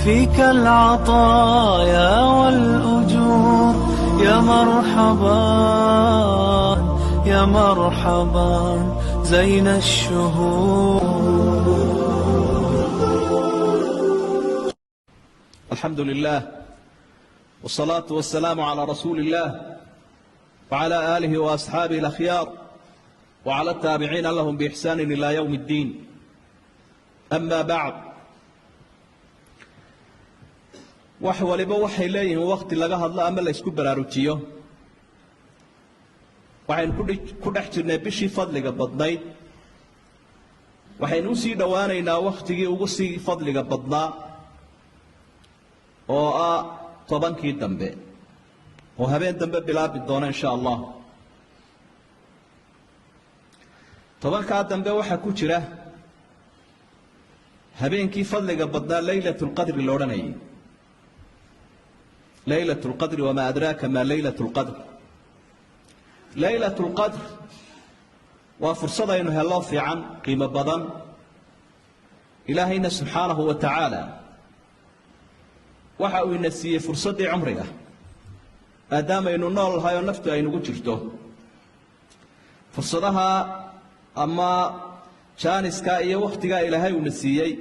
فيك العطايا والأجور. يا مرحبا يا مرحبا زين الشهور. الحمد لله والصلاة والسلام على رسول الله وعلى آله وأصحابه الأخيار وعلى التابعين لهم بإحسان إلى يوم الدين. أما بعد، wax waliba waxay leeyihiin waqti laga hadlo ama la isku baraarujiyo. waxaan ku dhex jirnay bishii fadliga badnayd, waxaynu usii dhowaanaynaa waqtigii ugu sii fadliga badnaa oo ah 10kii dambe oo habeen dambe bilaabi doona insha Allah. 10kaa dambe waxaa ku jira habeenkii fadliga badnaa laylatul qadri la odhanayay. ليلة القدر وما أدراك ما ليلة القدر. ليلة القدر وفرصة إنه الله في عن قيمة بدن إلهينا سبحانه وتعالى وحاو ينسي فرصة عمرها أدام إنه نال هاي النفط أين وجرته فرصتها أما شانس كائية وقتها إلى هاي ونسيي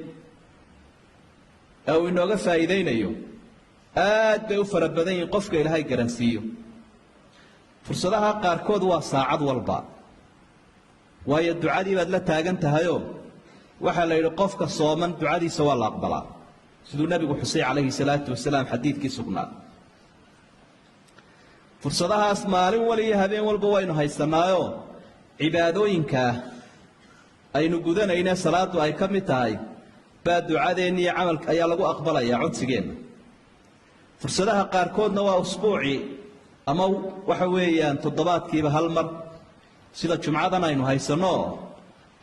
أو إنه غفا إذين أيوه aad bay u fara badan yihiin qofka Ilaahay garansiiyo. fursadaha qaarkood waa saacad walba, waayo ducadii baad la taagan tahayo waxa la yiri qofka sooman ducadiisa waa la aqbalaa, sidoo nabigu xusay calayhi salaatu wasalaam xadiidkii sugnaa. fursadahaas maalin waliba habeen walba waynu haysanaayo cibaadooyinka aynu gudanayna salaadu ay ka mid tahay baa ducadeena iyo camalka ayaa lagu aqbalayaa codsigeena. fursadaha qaarkoodna waa usbuuci ama waxa weeyaan toddobaadkiiba hal mar, sida jumcadan aynu haysano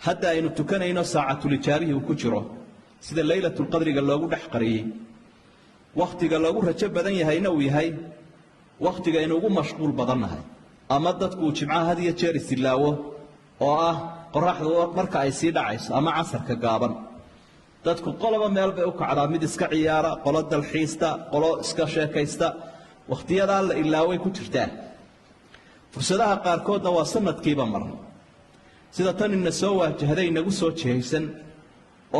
hadda aynu tukanayno saacatul ijaabihi ku jiro, sida laylatul qadriga loogu dhex qariyay. waqtiga loogu rajo badan yahayna uu yahay waqtiga aynu ugu mashquul badannahay, ama dadku jimcaha had iyo jeer isilaawo oo ah qoraxdu marka ay sii dhacayso ama casarka gaaban. dadku qoloba meel bay u kacdaa, mid iska ciyaara, qolo dalxiista, qolo iska sheekaysta. waqtiyada la ilaaway ku jirtaa. fursadaha qaarkoodna waa sanadkiiba mar, sida tan inna soo waajahday inagu soo jeeysan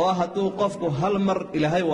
oo hadduu qofku hal mar Ilaahay